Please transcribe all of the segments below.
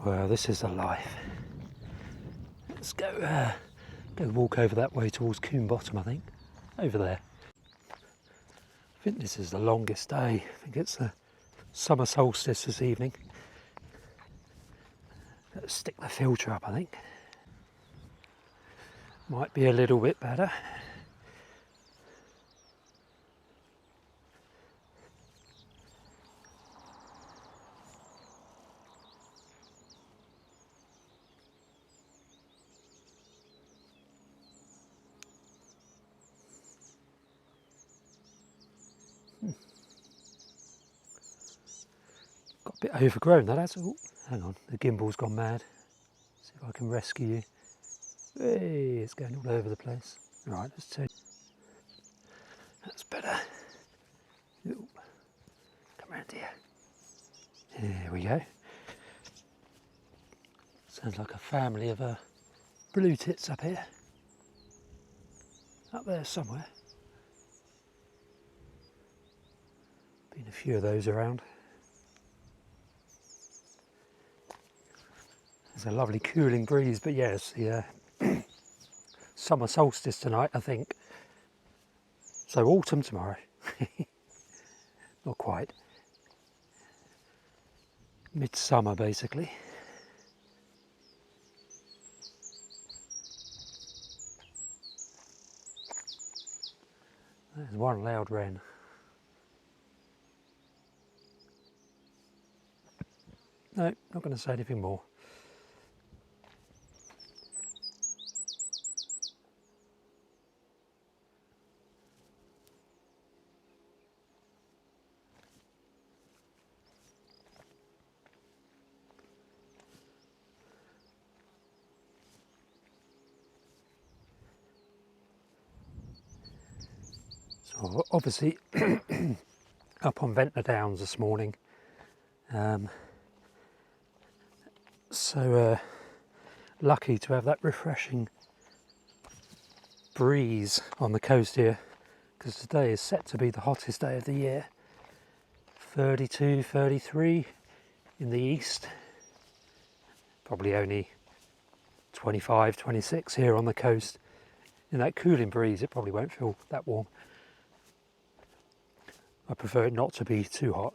Well, this is the life. Let's go walk over that way towards Coombe Bottom, I think. Over there. I think this is the longest day. I think it's the summer solstice this evening. Let's stick the filter up, I think. Might be a little bit better. Got a bit overgrown, that has. Oh, hang on, the gimbal's gone mad. See if I can rescue you. Hey, it's going all over the place. Right, let's take. That's better. Ooh. Come around here. There we go. Sounds like a family of blue tits up here. Up there somewhere. Been a few of those around. There's a lovely cooling breeze, but yeah, it's the summer solstice tonight, I think. So autumn tomorrow. Not quite. Midsummer, basically. There's one loud wren. No, not going to say anything more. So obviously up on Ventnor Downs this morning. So lucky to have that refreshing breeze on the coast here, because today is set to be the hottest day of the year. 32, 33 in the east. Probably only 25, 26 here on the coast. In that cooling breeze, it probably won't feel that warm. I prefer it not to be too hot.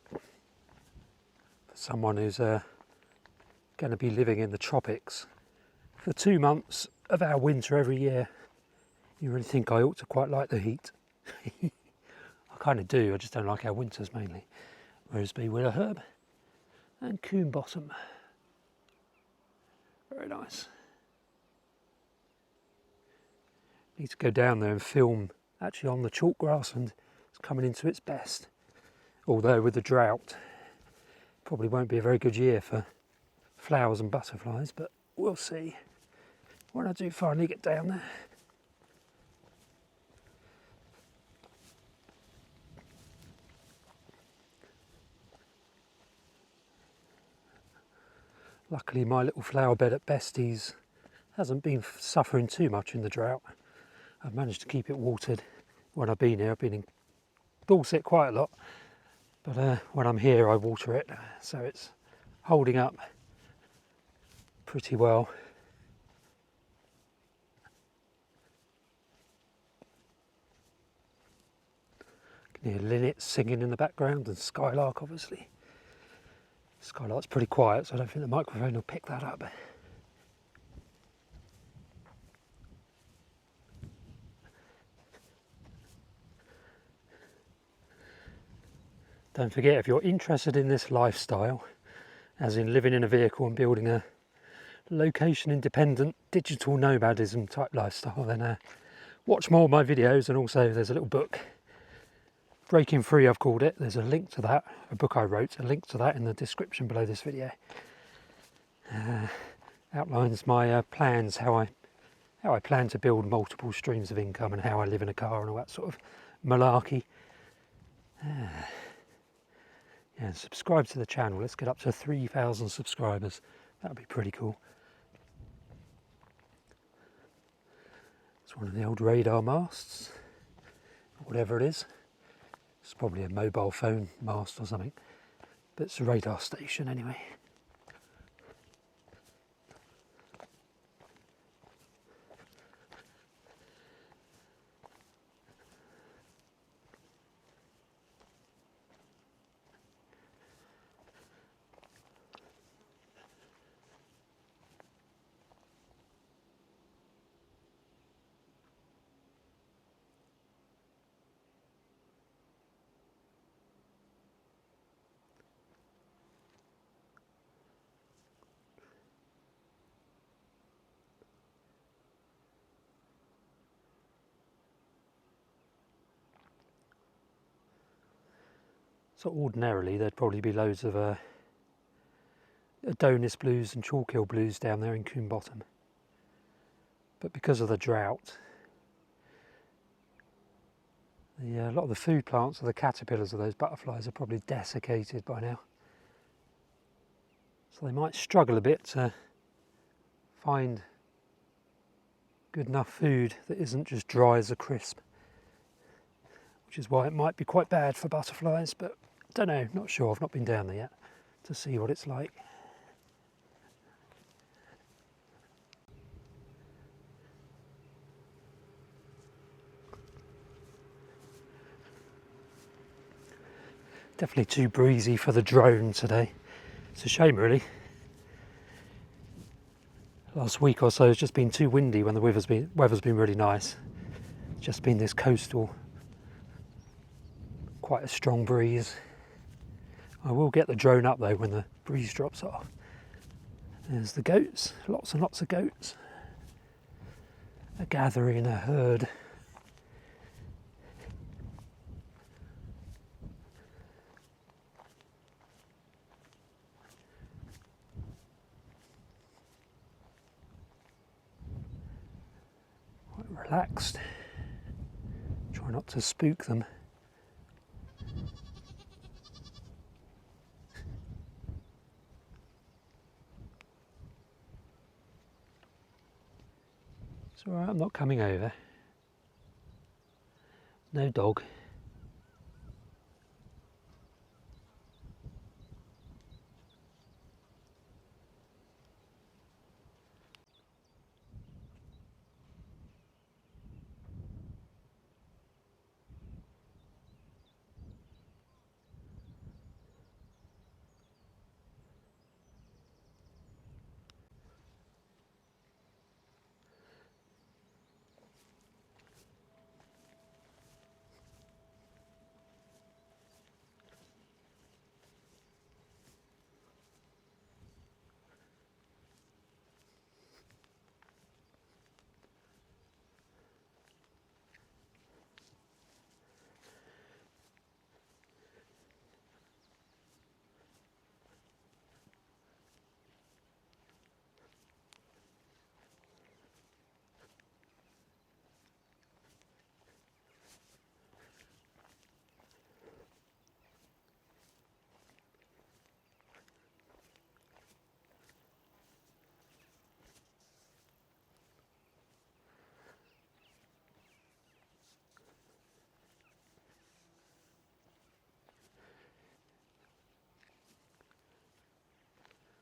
For someone who's going to be living in the tropics for 2 months of our winter every year, you really think I ought to quite like the heat. I kind of do, I just don't like our winters mainly. Roseberry willow herb and Coombe Bottom. Very nice. Need to go down there and film actually on the chalk grass, and it's coming into its best. Although with the drought, probably won't be a very good year for flowers and butterflies, but we'll see when I do finally get down there. Luckily my little flower bed at Bestie's hasn't been suffering too much in the drought. I've managed to keep it watered when I've been here. I've been in Dorset quite a lot, but when I'm here I water it, so it's holding up pretty well. You can hear linnets singing in the background and skylark obviously. Skylark's pretty quiet, so I don't think the microphone will pick that up. Don't forget, if you're interested in this lifestyle, as in living in a vehicle and building a location independent digital nomadism type lifestyle, then watch more of my videos. And also there's a little book, Breaking Free I've called it. There's a link to that, a book I wrote, a link to that in the description below this video. Outlines my plans, how I plan to build multiple streams of income and how I live in a car and all that sort of malarkey. Yeah, subscribe to the channel. Let's get up to 3,000 subscribers. That would be pretty cool. It's one of the old radar masts, whatever it is. It's probably a mobile phone mast or something. But it's a radar station anyway. So ordinarily there'd probably be loads of Adonis blues and chalk-hill blues down there in Coombe Bottom. But because of the drought, a lot of the food plants of the caterpillars of those butterflies are probably desiccated by now. So they might struggle a bit to find good enough food that isn't just dry as a crisp. Which is why it might be quite bad for butterflies, but don't know, not sure, I've not been down there yet to see what it's like. Definitely too breezy for the drone today. It's a shame really. Last week or so it's just been too windy when the weather's been really nice. It's just been this coastal, quite a strong breeze. I will get the drone up though when the breeze drops off. There's the goats, lots and lots of goats. A gathering, a herd. Quite relaxed. Try not to spook them. It's alright, I'm not coming over. No dog.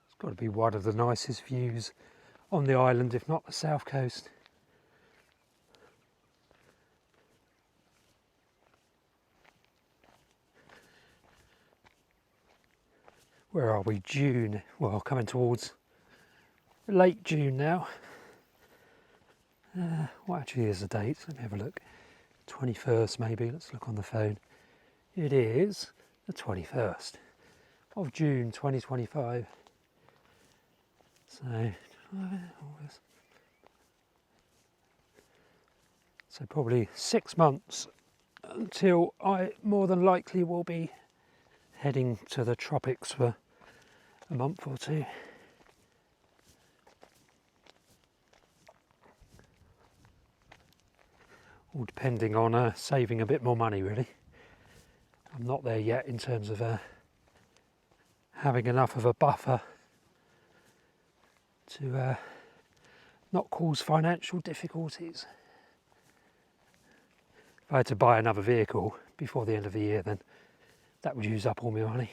It's got to be one of the nicest views on the island, if not the south coast. Where are we? June. Well, coming towards late June now. What actually is the date? Let me have a look. 21st maybe. Let's look on the phone. It is the 21st of June 2025. So probably 6 months until I more than likely will be heading to the tropics for a month or two. All depending on saving a bit more money really. I'm not there yet in terms of having enough of a buffer to not cause financial difficulties. If I had to buy another vehicle before the end of the year, then that would use up all my money.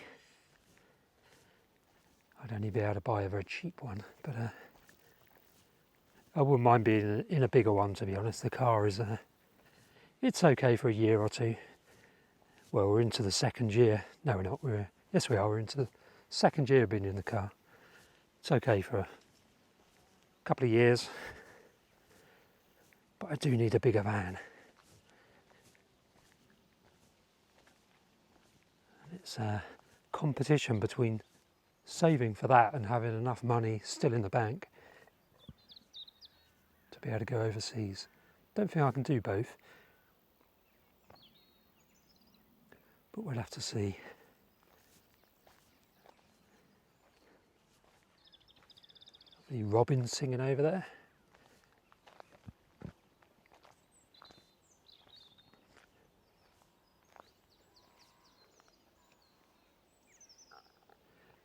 I'd only be able to buy a very cheap one, but I wouldn't mind being in a bigger one, to be honest. The car is, it's okay for a year or two. Well, we're into the second year. No, we're not. Yes, we are. We're into the second year of being in the car. It's okay for a couple of years, but I do need a bigger van. And it's a competition between saving for that and having enough money still in the bank to be able to go overseas. Don't think I can do both, but we'll have to see. The robin singing over there.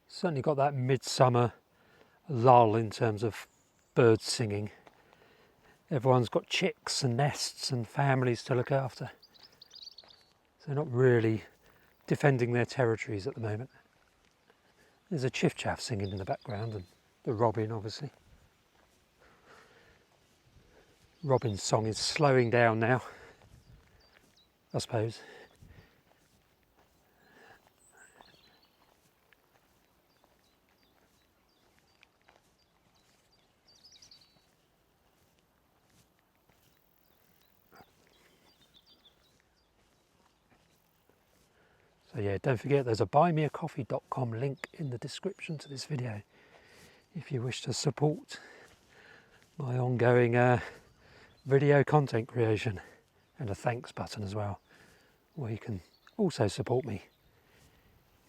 Certainly got that midsummer lull in terms of birds singing. Everyone's got chicks and nests and families to look after. So they're not really defending their territories at the moment. There's a chiff-chaff singing in the background and the robin, obviously. Robin's song is slowing down now, I suppose. So yeah, don't forget there's a buymeacoffee.com link in the description to this video if you wish to support my ongoing video content creation, and a thanks button as well, where you can also support me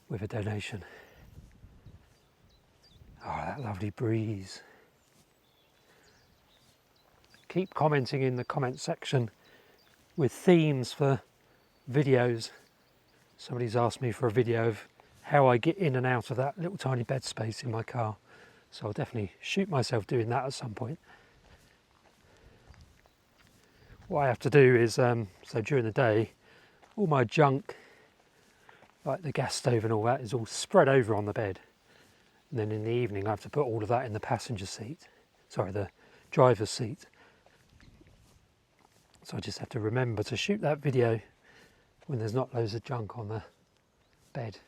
with a donation. Oh, that lovely breeze. Keep commenting in the comment section with themes for videos. Somebody's asked me for a video of how I get in and out of that little tiny bed space in my car. So I'll definitely shoot myself doing that at some point. What I have to do is, so during the day, all my junk, like the gas stove and all that, is all spread over on the bed. And then in the evening I have to put all of that in the passenger seat. Sorry, the driver's seat. So I just have to remember to shoot that video when there's not loads of junk on the bed,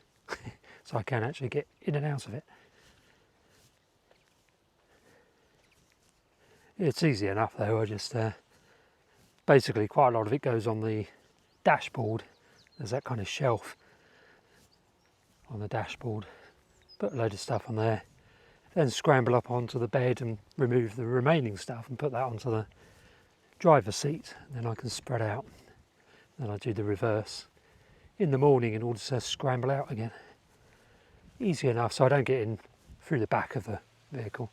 so I can actually get in and out of it. It's easy enough though. I just basically quite a lot of it goes on the dashboard. There's that kind of shelf on the dashboard. Put a load of stuff on there, then scramble up onto the bed and remove the remaining stuff and put that onto the driver's seat. And then I can spread out. Then I do the reverse in the morning in order to scramble out again. Easy enough, so I don't get in through the back of the vehicle.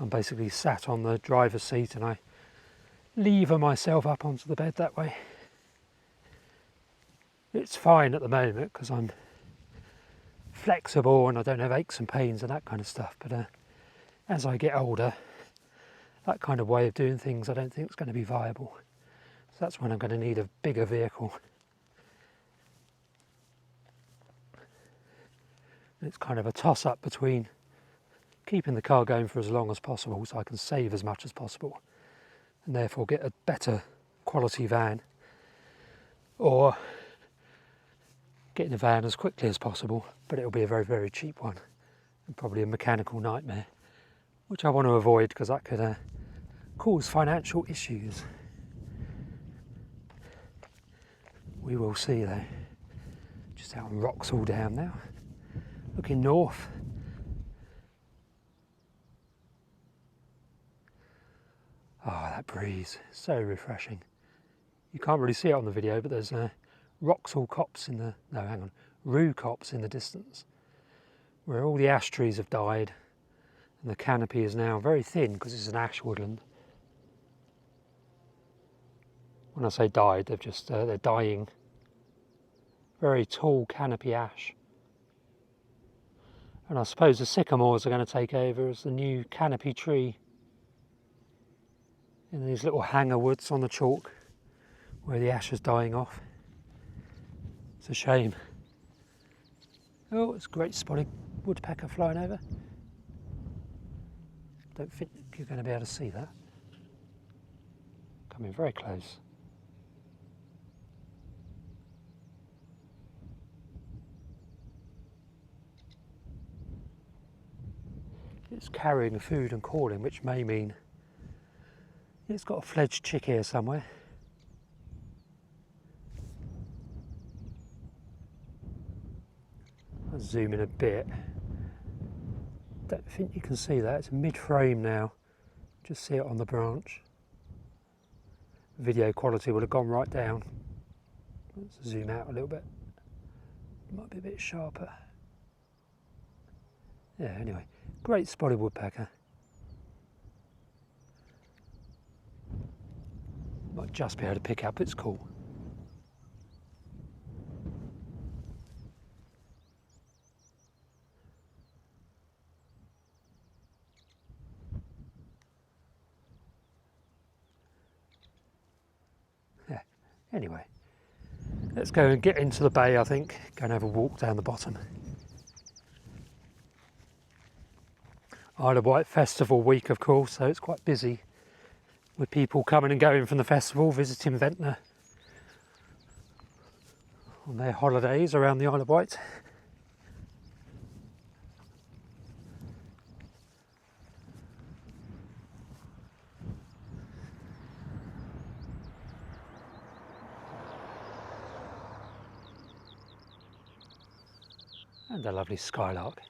I'm basically sat on the driver's seat and I lever myself up onto the bed that way. It's fine at the moment because I'm flexible and I don't have aches and pains and that kind of stuff, but as I get older, that kind of way of doing things I don't think is going to be viable. So that's when I'm going to need a bigger vehicle. And it's kind of a toss-up between keeping the car going for as long as possible so I can save as much as possible and therefore get a better quality van, or getting a van as quickly as possible, but it'll be a very, very cheap one and probably a mechanical nightmare, which I want to avoid because that could cause financial issues. We will see though. Just out on Wroxall Down now, looking north. Oh, that breeze, so refreshing. You can't really see it on the video, but there's Wroxall copse in the, no hang on, rue copse in the distance, where all the ash trees have died and the canopy is now very thin because it's an ash woodland. When I say died, they've just, they're dying. Very tall canopy ash. And I suppose the sycamores are going to take over as the new canopy tree in these little hanger woods on the chalk where the ash is dying off. It's a shame. Oh, it's great spotting woodpecker flying over. Don't think you're going to be able to see that. Coming very close. It's carrying food and calling, which may mean it's got a fledged chick here somewhere. I'll zoom in a bit. Don't think you can see that. It's mid-frame now. Just see it on the branch. Video quality would have gone right down. Let's zoom out a little bit. Might be a bit sharper. Yeah, anyway, great spotted woodpecker. Might just be able to pick up, it's cool. Yeah, anyway, let's go and get into the bay, I think. Go and have a walk down the bottom. Isle of Wight Festival week, of course, so it's quite busy with people coming and going from the festival, visiting Ventnor on their holidays around the Isle of Wight. And a lovely skylark.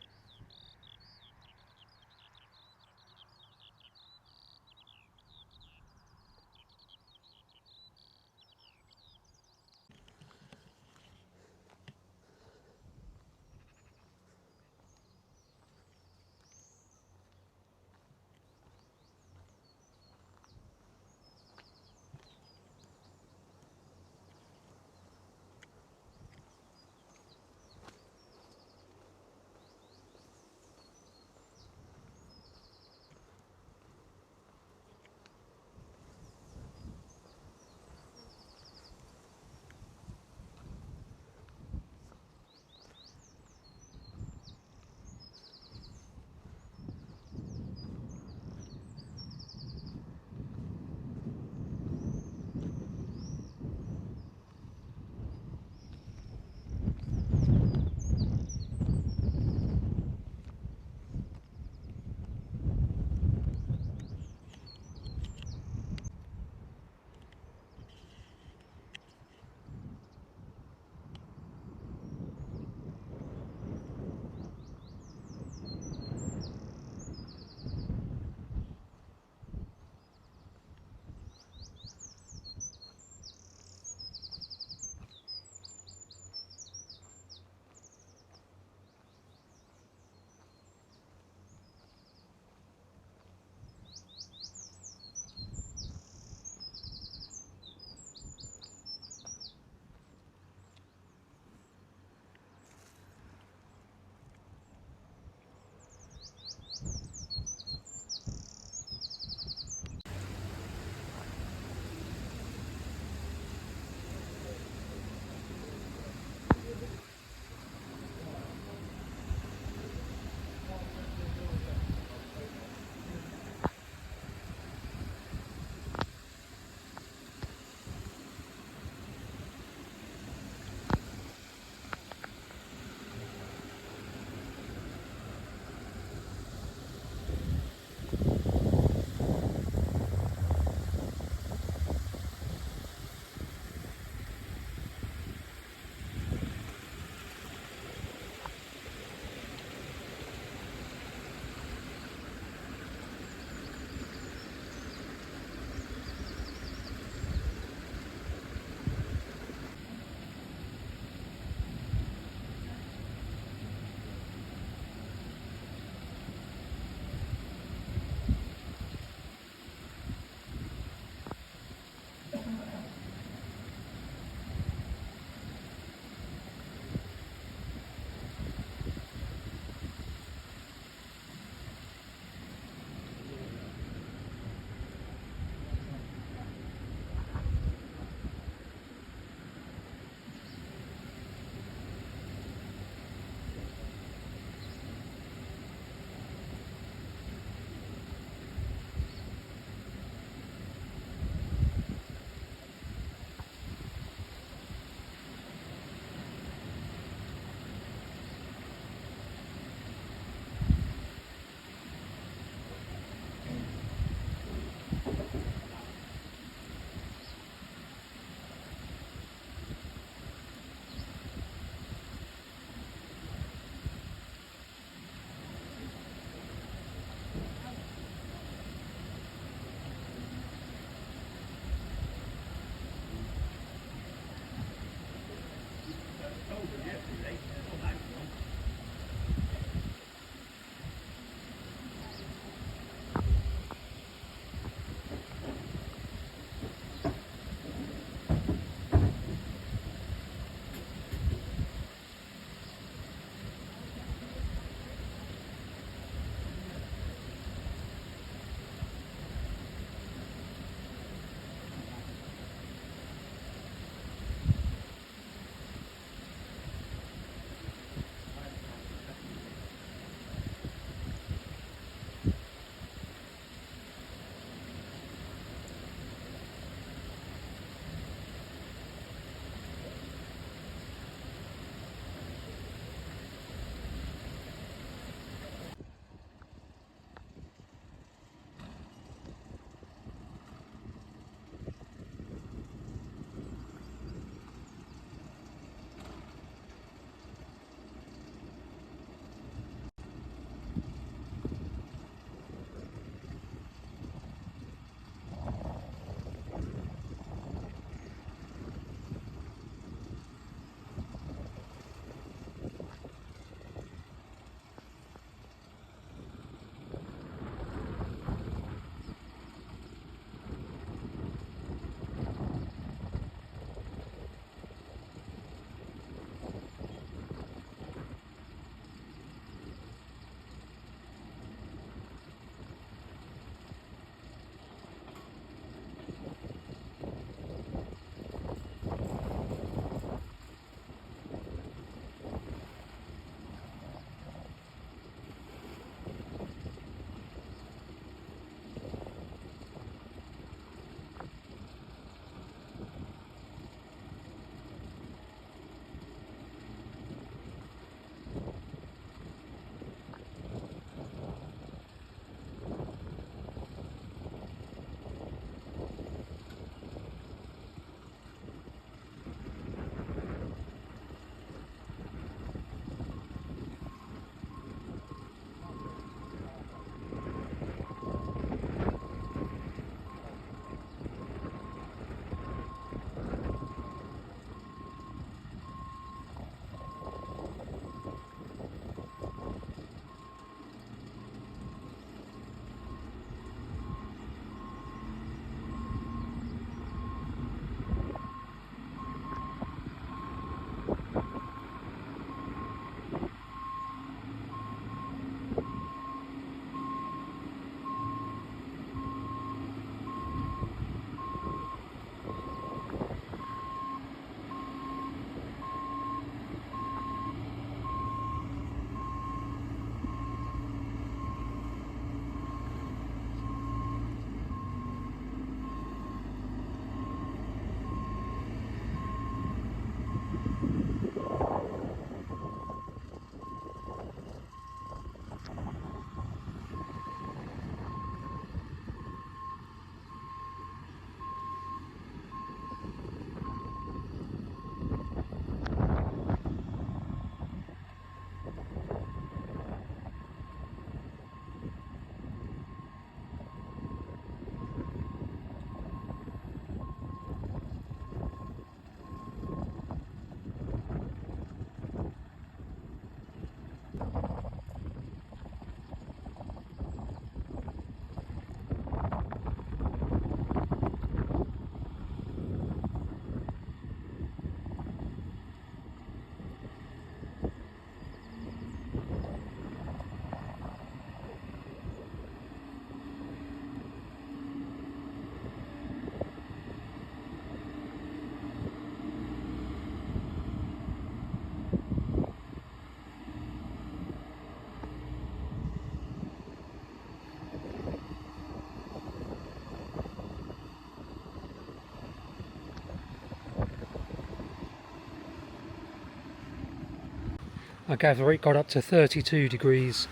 I gather it got up to 32 degrees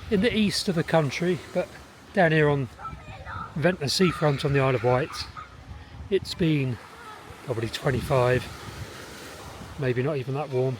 in the east of the country, but down here on Ventnor seafront on the Isle of Wight, it's been probably 25, maybe not even that warm.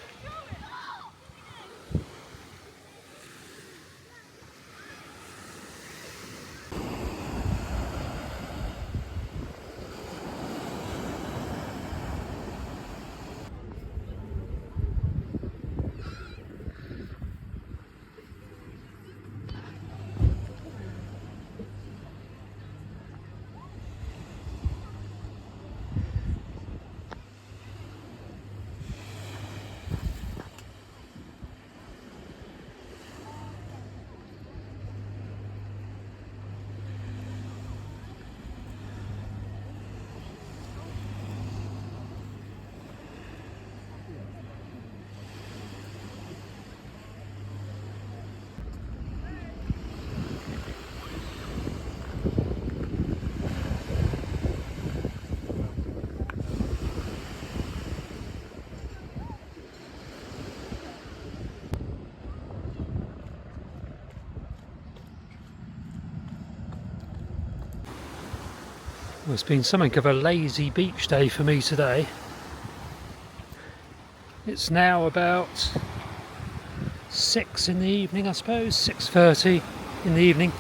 Well, it's been something of a lazy beach day for me today. It's now about 6 in the evening, I suppose, 6:30 in the evening.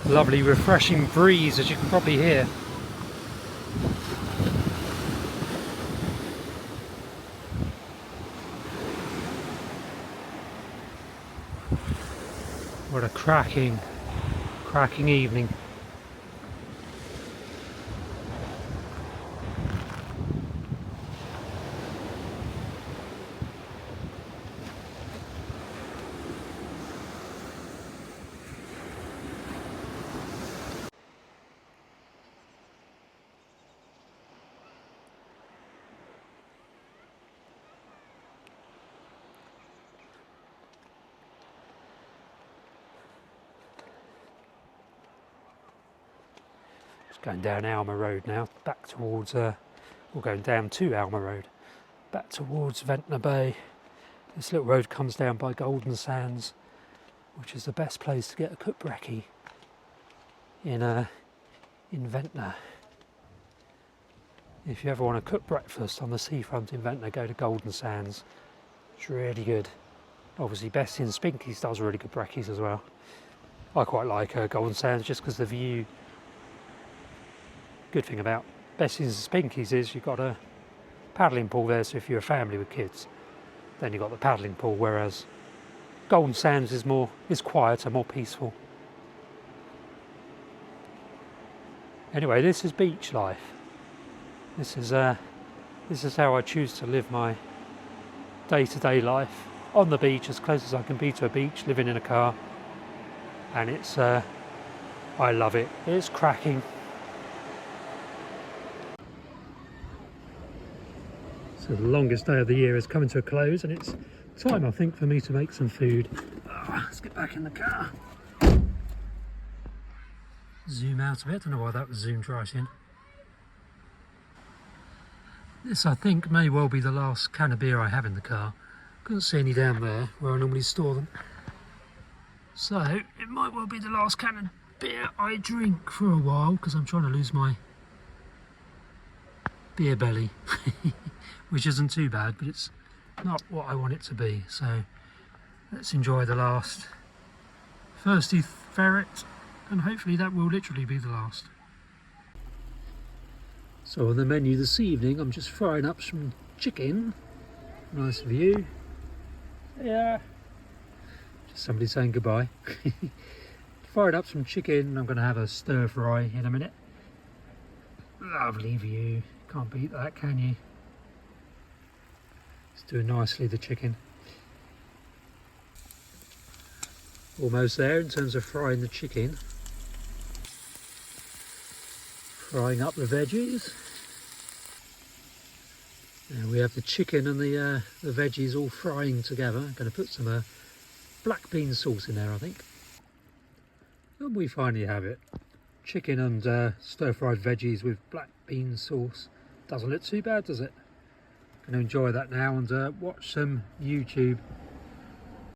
Lovely refreshing breeze, as you can probably hear. What a cracking evening. Going down Alma Road now, back towards, or going down to Alma Road, back towards Ventnor Bay. This little road comes down by Golden Sands, which is the best place to get a cooked brekkie in Ventnor. If you ever want to cook breakfast on the seafront in Ventnor, go to Golden Sands. It's really good. Obviously Bessie and Spinky's does really good brekkies as well. I quite like Golden Sands just because the view. Good thing about Bessie's and Spinky's is you've got a paddling pool there, so if you're a family with kids, then you've got the paddling pool, whereas Golden Sands is quieter, more peaceful. Anyway, this is beach life. This is how I choose to live my day-to-day life, on the beach, as close as I can be to a beach, living in a car, and it's I love it. It's cracking. So the longest day of the year is coming to a close, and it's time, I think, for me to make some food. Let's get back in the car. Zoom out a bit. I don't know why that was zoomed right in. This, I think, may well be the last can of beer I have in the car. Couldn't see any down there where I normally store them. So it might well be the last can of beer I drink for a while, because I'm trying to lose my beer belly. Which isn't too bad, but it's not what I want it to be. So let's enjoy the last thirsty ferret, and hopefully that will literally be the last. So on the menu this evening, I'm just frying up some chicken. Nice view. Yeah. Just somebody saying goodbye. Fired up some chicken. I'm going to have a stir fry in a minute. Lovely view. Can't beat that, can you? It's doing nicely, the chicken. Almost there in terms of frying the chicken. Frying up the veggies. And we have the chicken and the veggies all frying together. I'm going to put some black bean sauce in there, I think. And we finally have it. Chicken and stir-fried veggies with black bean sauce. Doesn't look too bad, does it? Going to enjoy that now and watch some YouTube